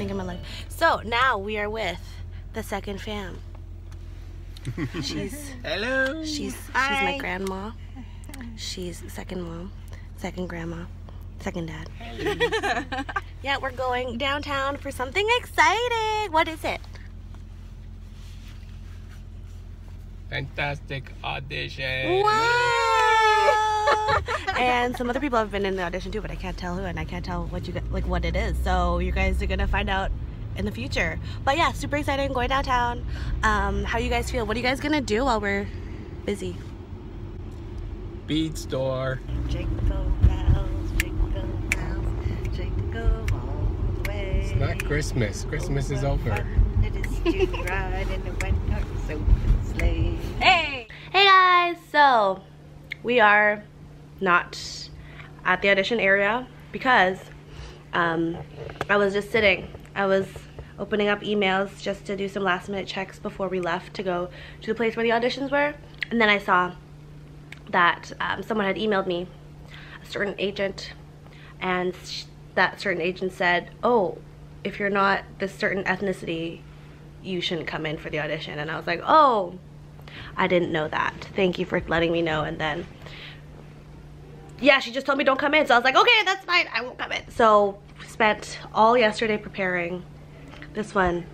happening in my life. So now we are with the second fam. She's hello. She's my grandma. She's second mom, second grandma, second dad. Yeah, we're going downtown for something exciting. What is it? Fantastic audition. Wow! And some other people have been in the audition too, but I can't tell who, and I can't tell what what it is. So you guys are gonna find out in the future. But yeah, super exciting, going downtown. How you guys feel? What are you guys gonna do while we're busy? Bead store. Jingle bells, jingle all the way. It's not Christmas. Christmas is over. It is to ride in the winter sleigh. Hey! Hey guys! So, we are not at the audition area because I was just sitting. I was opening up emails just to do some last minute checks before we left to go to the place where the auditions were. And then I saw that someone had emailed me, a certain agent, and that certain agent said, oh, if you're not this certain ethnicity, you shouldn't come in for the audition. And I was like, oh, I didn't know that. Thank you for letting me know. And then, yeah, she just told me don't come in. So I was like, okay, that's fine, I won't come in. So spent all yesterday preparing this one,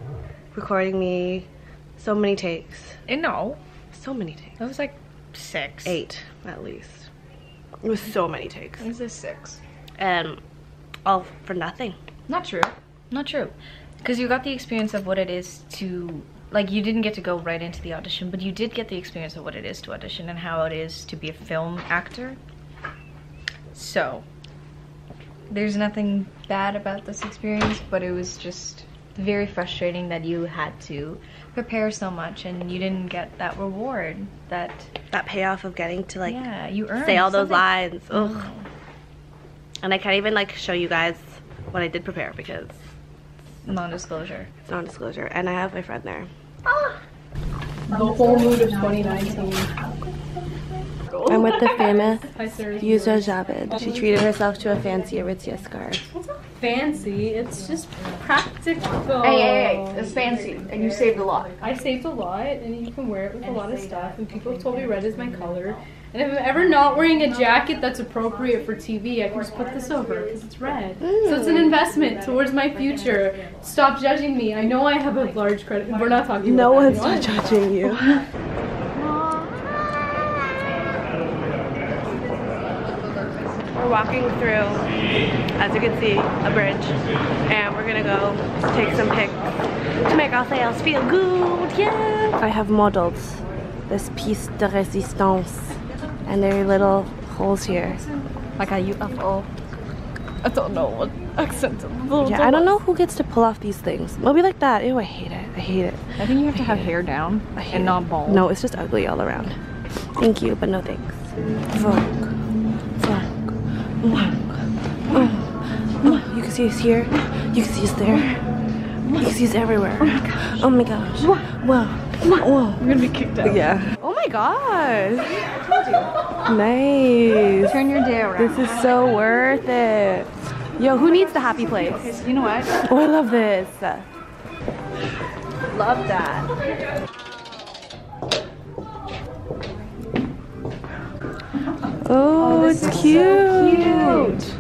recording me so many takes. No. So many takes. That was like 6. 8 at least. It was so many takes. It was 6. And all for nothing. Not true. Not true. Because you got the experience of what it is to, like, you didn't get to go right into the audition, but you did get the experience of what it is to audition and how it is to be a film actor. So, there's nothing bad about this experience, but it was just very frustrating that you had to prepare so much and you didn't get that reward, that payoff of getting to, like, yeah, you earned say all those something. lines. Ugh. And I can't even, like, show you guys what I did prepare because non-disclosure. It's non-disclosure. And I have my friend there. The whole mood of 2019. I'm with the famous Yuza Javid. She treated herself to a fancy Aritzia scarf. It's not fancy, it's just practical. Hey, it's fancy, and you saved a lot. I saved a lot, and you can wear it with a lot of stuff, and people have told me red is my color. And if I'm ever not wearing a jacket that's appropriate for TV, I can just put this over because it's red. So it's an investment towards my future. Stop judging me. I know I have a large credit. We're not talking about No that. one's not judging you. We're walking through, as you can see, a bridge, and we're gonna go take some pics to make ourselves feel good. Yeah! I have modeled this piece de resistance, and there are little holes here. Like a UFO. I don't know what accent. Yeah, I don't know who gets to pull off these things. Maybe like that. Ew, I hate it. I hate it. I think you have to have hair down and not bald. No, it's just ugly all around. Thank you, but no thanks. Vogue. You can see us here. You can see us there. You can see us everywhere. Oh my gosh. Whoa. Whoa. We're gonna be kicked out. Yeah. Oh my gosh. Nice. Turn your day around. This is so worth it. Yo, who needs the happy place? You know what? Oh, I love this. Love that. Oh, it's cute. So cute.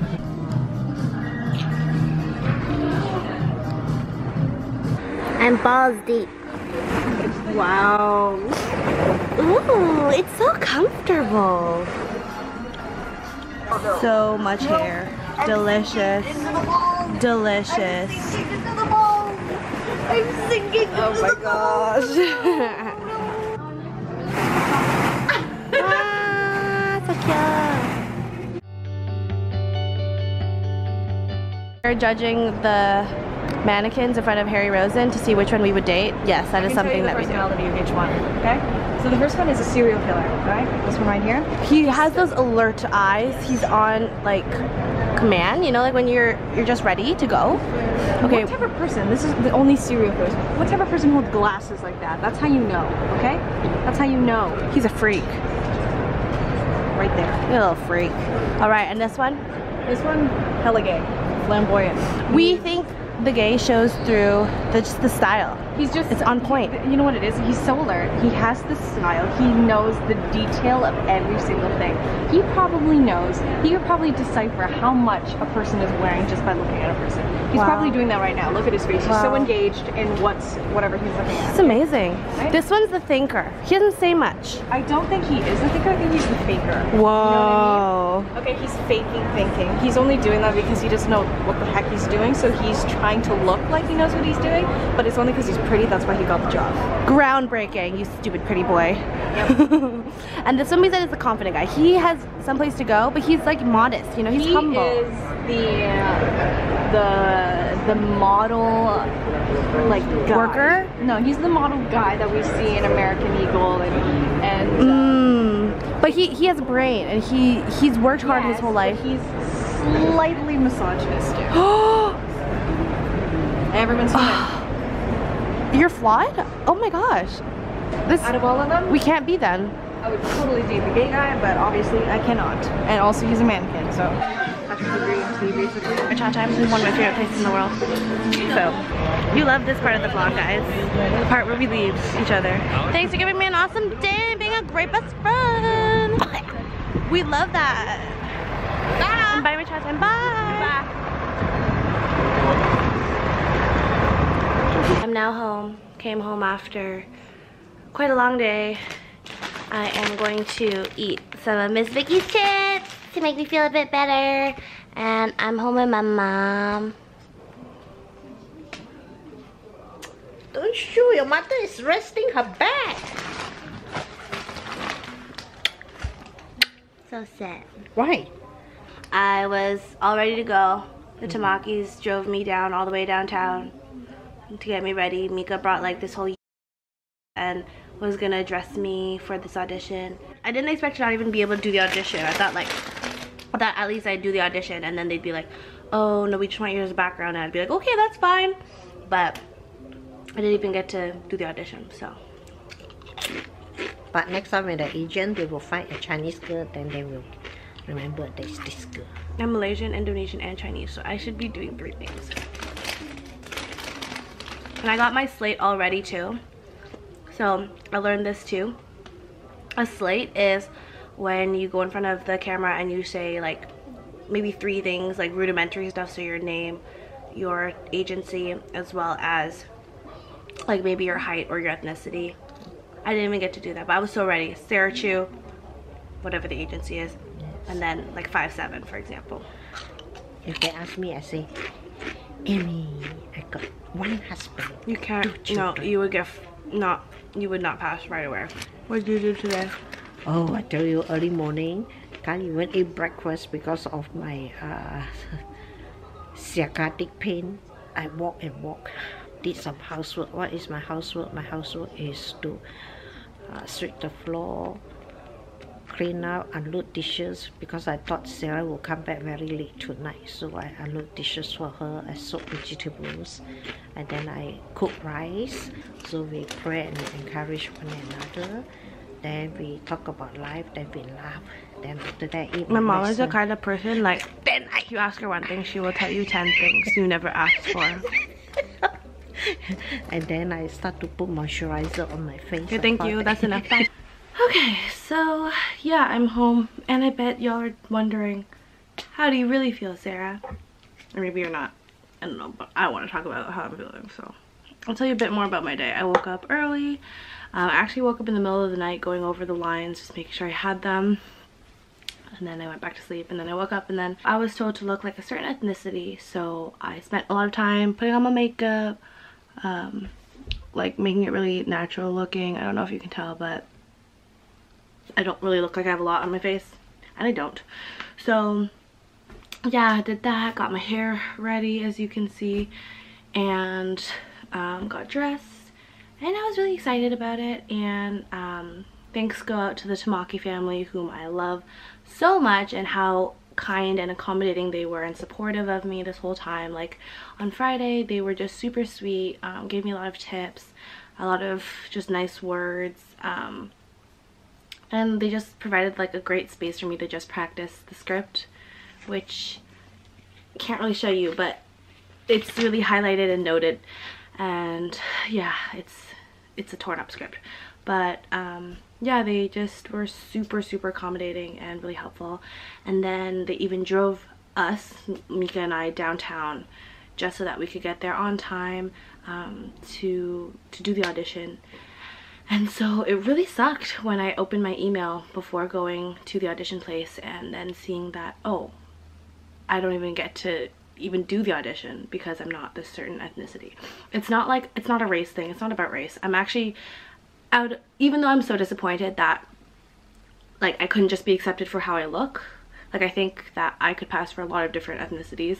I'm balls deep. Wow. Ooh, it's so comfortable. So much hair. Delicious. Delicious. I'm singing. Oh my gosh. So cute. We're judging the mannequins in front of Harry Rosen to see which one we would date. Yes, that is something that we do. Personality of each one. Okay. So the first one is a serial killer. Right. This one right here. He has those alert eyes. He's on like command. You know, like when you're just ready to go. Okay. What type of person? This is the only serial killer. What type of person holds glasses like that? That's how you know. Okay. That's how you know. He's a freak. Right there. You're a little freak. All right, and this one? This one, hella gay, flamboyant. We think the gay shows through just the style. It's on point. You know what it is? He's so alert. He has the style. He knows the detail of every single thing. He probably knows. He could probably decipher how much a person is wearing just by looking at a person. He's probably doing that right now. Look at his face. He's so engaged in whatever he's looking at. It's amazing. Right? This one's the thinker. He doesn't say much. I don't think he is the thinker. I think he's the faker. Whoa. You know what I mean? Okay, he's faking thinking. He's only doing that because he doesn't know what the heck he's doing, so he's trying to look like he knows what he's doing, but it's only because he's pretty. That's why he got the job. Groundbreaking, you stupid pretty boy. Yep. And this one we said is a confident guy. He has someplace to go, but he's like modest, you know, he's humble. He is the model like guy. Worker? No, he's the model guy that we see in American Eagle and but he has a brain and he's worked hard his whole life. He's slightly misogynistic. Everyone's human. You're flawed? Oh my gosh. This Out of all of them, we can't be then. I would totally date the gay guy, but obviously I cannot. And also he's a mannequin, so Our cha time is one of my favorite places in the world. So you love this part of the vlog, guys. The part where we leave each other. Thanks for giving me an awesome day and being a great best friend. We love that. Bye. Bye, my cha time. Bye. I'm now home. Came home after quite a long day. I am going to eat some of Miss Vicky's chips to make me feel a bit better. And I'm home with my mom. Don't show, your mother is resting her back. So sad. Why? I was all ready to go. The Tamakis drove me down all the way downtown to get me ready. Mika brought like this whole and was gonna dress me for this audition. I didn't expect to not even be able to do the audition. I thought like that at least I'd do the audition and then they'd be like, oh no, we just want you as a background, and I'd be like, okay, that's fine. But I didn't even get to do the audition, so. But next time when the agent, they will find a Chinese girl, then they will remember there's this girl. I'm Malaysian, Indonesian, and Chinese, so I should be doing 3 things. And I got my slate all ready too. So I learned this too. A slate is when you go in front of the camera and you say like maybe 3 things, like rudimentary stuff, so your name, your agency, as well as like maybe your height or your ethnicity. I didn't even get to do that, but I was so ready. Sarah Chu, whatever the agency is, and then like 5'7", for example. If they ask me, I say, Amy, I got 1 husband. You can't. 2 No, children. you would get you would not pass right away. What did you do today? Oh, I tell you, early morning, can't even eat breakfast because of my sciatic pain. I walk and walk. Did some housework. What is my housework? My housework is to sweep the floor, clean up, unload dishes, because I thought Sarah will come back very late tonight, so I unload dishes for her. I soak vegetables, and then I cook rice, so we pray and encourage one another. Then we talk about life, then we laugh, then after that eat. My mom is the kind of person like, you ask her one thing, she will tell you 10 things you never asked for. And then I start to put moisturizer on my face. Okay, thank you, that's enough. Bye. Okay, so yeah, I'm home, and I bet y'all are wondering, how do you really feel, Sarah? Or maybe you're not. I don't know, but I want to talk about how I'm feeling, so I'll tell you a bit more about my day. I woke up early. I actually woke up in the middle of the night going over the lines, just making sure I had them. And then I went back to sleep, and then I woke up, and then I was told to look like a certain ethnicity, so I spent a lot of time putting on my makeup, like making it really natural looking. I don't know if you can tell, but I don't really look like I have a lot on my face, and I don't. So yeah, I did that, got my hair ready as you can see, and got dressed, and I was really excited about it. And thanks go out to the Tamaki family, whom I love so much, and how kind and accommodating they were and supportive of me this whole time. Like on Friday, they were just super sweet, gave me a lot of tips, a lot of just nice words, and they just provided like a great space for me to just practice the script, which I can't really show you, but it's really highlighted and noted, and yeah, it's a torn up script, but yeah, they just were super accommodating and really helpful. And then they even drove us, Mika and I, downtown just so that we could get there on time to do the audition. And so it really sucked when I opened my email before going to the audition place and then seeing that, oh, I don't even get to even do the audition because I'm not this certain ethnicity. It's not a race thing. It's not about race. I'm actually out, even though I'm so disappointed that like I couldn't just be accepted for how I look. Like, I think that I could pass for a lot of different ethnicities,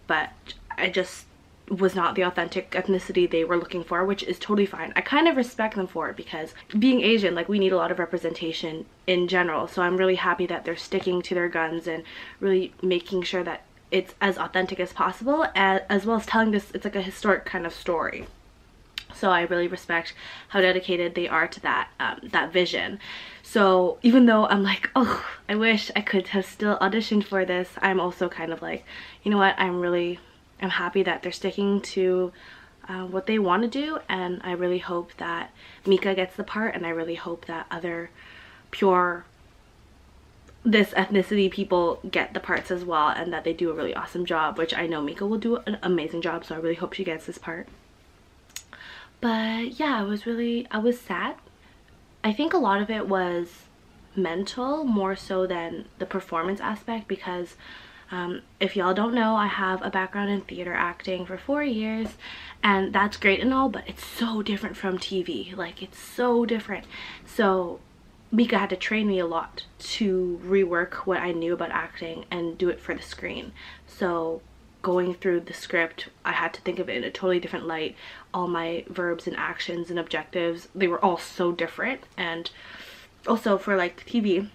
but I just was not the authentic ethnicity they were looking for, which is totally fine. I kind of respect them for it because being Asian, like, we need a lot of representation in general. So I'm really happy that they're sticking to their guns and really making sure that it's as authentic as possible, as well as telling this, it's like a historic kind of story. So I really respect how dedicated they are to that that vision. So even though I'm like, oh, I wish I could have still auditioned for this, I'm also kind of like, you know what, I'm happy that they're sticking to what they want to do, and I really hope that Mika gets the part, and I really hope that other pure this ethnicity people get the parts as well, and that they do a really awesome job, which I know Mika will do an amazing job, so I really hope she gets this part. But yeah, I was sad. I think a lot of it was mental more so than the performance aspect, because if y'all don't know, I have a background in theater acting for 4 years, and that's great and all, but it's so different from TV. Like, it's so different. So Mika had to train me a lot to rework what I knew about acting and do it for the screen. So going through the script, I had to think of it in a totally different light. All my verbs and actions and objectives, they were all so different. And also for like TV,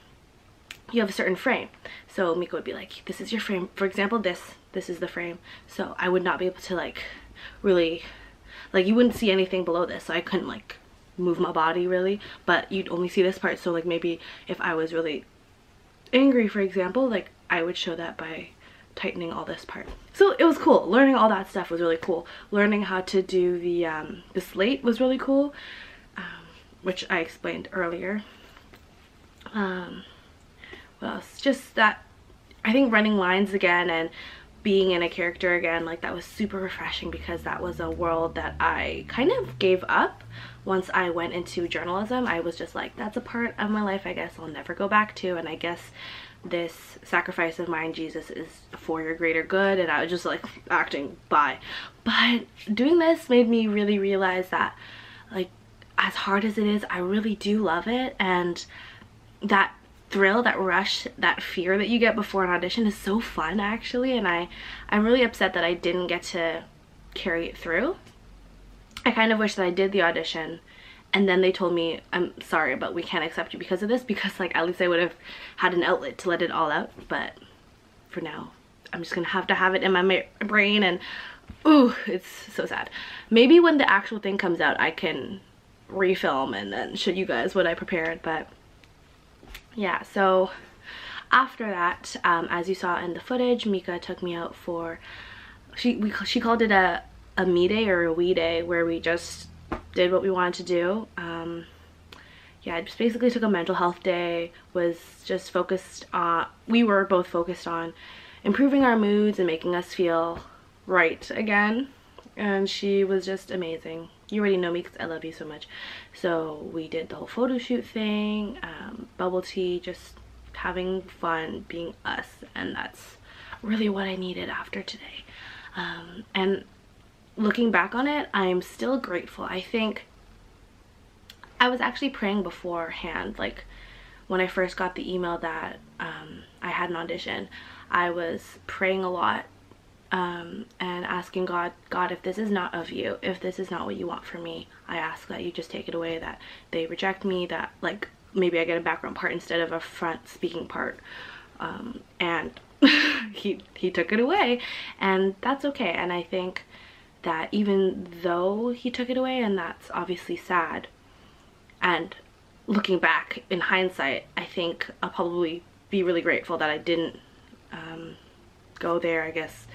you have a certain frame. So Mika would be like, this is your frame. For example, this is the frame. So I would not be able to like really, like, you wouldn't see anything below this. So I couldn't like move my body really, but you'd only see this part. So like maybe if I was really angry, for example, like I would show that by tightening all this part. So it was cool. Learning all that stuff was really cool. Learning how to do the slate was really cool, which I explained earlier. What else? Just that, I think running lines again and being in a character again, like, that was super refreshing, because that was a world that I kind of gave up once I went into journalism. I was just like, that's a part of my life I guess I'll never go back to, and I guess this sacrifice of mine, Jesus, is for your greater good. And I was just like, acting, bye. But doing this made me really realize that, like, as hard as it is, I really do love it. And that thrill, that rush, that fear that you get before an audition is so fun, actually. And I'm really upset that I didn't get to carry it through. I kind of wish that I did the audition and then they told me, I'm sorry, but we can't accept you because of this, because like at least I would have had an outlet to let it all out. But for now, I'm just gonna have to have it in my brain, and ooh, it's so sad. Maybe when the actual thing comes out, I can refilm and then show you guys what I prepared. But yeah, so after that, as you saw in the footage, Mika took me out for, she called it a me day or a we day, where we just did what we wanted to do. Yeah, I just basically took a mental health day, was just focused on, we were both focused on improving our moods and making us feel right again. And she was just amazing. You already know me because I love you so much. So we did the whole photo shoot thing, bubble tea, just having fun, being us. And that's really what I needed after today. And looking back on it, I'm still grateful. I think I was actually praying beforehand, like when I first got the email that I had an audition, I was praying a lot and asking God, if this is not of you, if this is not what you want for me, I ask that you just take it away, that they reject me, that like maybe I get a background part instead of a front speaking part. And he took it away, and that's okay. And I think that even though he took it away, and that's obviously sad, and looking back in hindsight, I think I'll probably be really grateful that I didn't go there, I guess,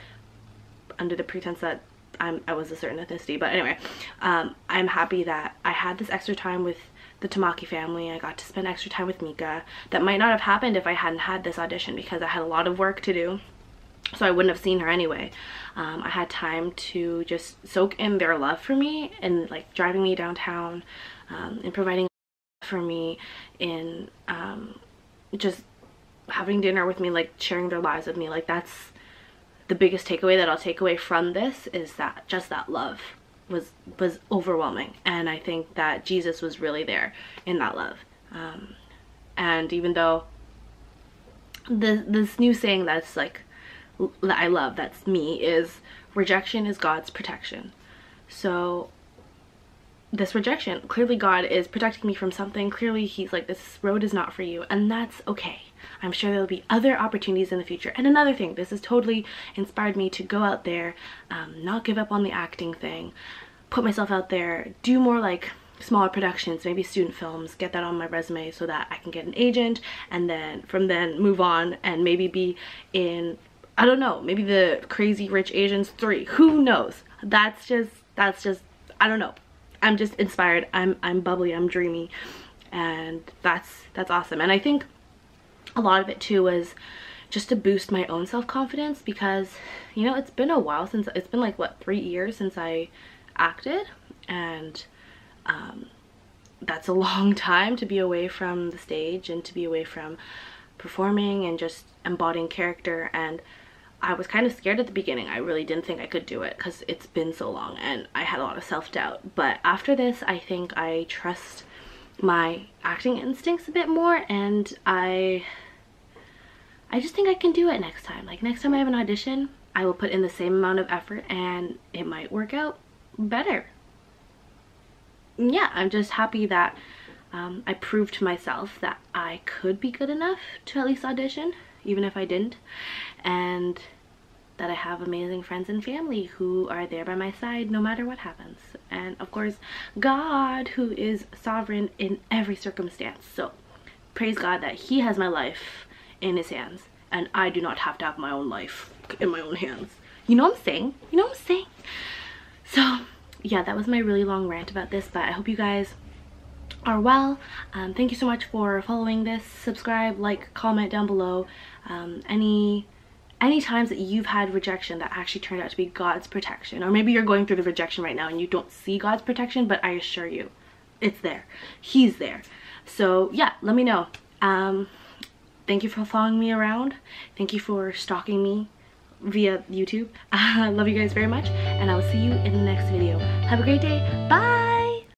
under the pretense that I was a certain ethnicity. But anyway, I'm happy that I had this extra time with the Tamaki family. I got to spend extra time with Mika. That might not have happened if I hadn't had this audition, because I had a lot of work to do, so I wouldn't have seen her anyway. I had time to just soak in their love for me, and like driving me downtown, and providing for me, in just having dinner with me, like sharing their lives with me. Like, that's the biggest takeaway that I'll take away from this, is that just that love was overwhelming. And I think that Jesus was really there in that love. And even though this new saying that's like, that I love, that's me, is rejection is God's protection. So this rejection, clearly God is protecting me from something. Clearly he's like, this road is not for you, and that's okay. I'm sure there'll be other opportunities in the future. And another thing, this has totally inspired me to go out there, not give up on the acting thing, put myself out there, do more like smaller productions, maybe student films, get that on my resume so that I can get an agent, and then from then move on and maybe be in, I don't know, maybe the Crazy Rich Asians 3, who knows. That's just I don't know. I'm just inspired. I'm bubbly, I'm dreamy, and that's awesome. And I think a lot of it too was just to boost my own self-confidence, because, you know, it's been a while since, it's been like, what, 3 years since I acted, and that's a long time to be away from the stage and to be away from performing and just embodying character. And I was kind of scared at the beginning. I really didn't think I could do it because it's been so long, and I had a lot of self-doubt. But after this, I think I trust my acting instincts a bit more, and I just think I can do it next time. Like, next time I have an audition, I will put in the same amount of effort and it might work out better. Yeah, I'm just happy that I proved to myself that I could be good enough to at least audition, even if I didn't, and that I have amazing friends and family who are there by my side no matter what happens. And of course, God, who is sovereign in every circumstance. So praise God that he has my life in his hands, and I do not have to have my own life in my own hands. You know what I'm saying? You know what I'm saying? So yeah, that was my really long rant about this, but I hope you guys are well. Thank you so much for following this. Subscribe, like, comment down below. Any times that you've had rejection that actually turned out to be God's protection, or maybe you're going through the rejection right now and you don't see God's protection, but I assure you, it's there. He's there. So yeah, let me know. Thank you for following me around. Thank you for stalking me via YouTube. I love you guys very much, and I will see you in the next video. Have a great day. Bye.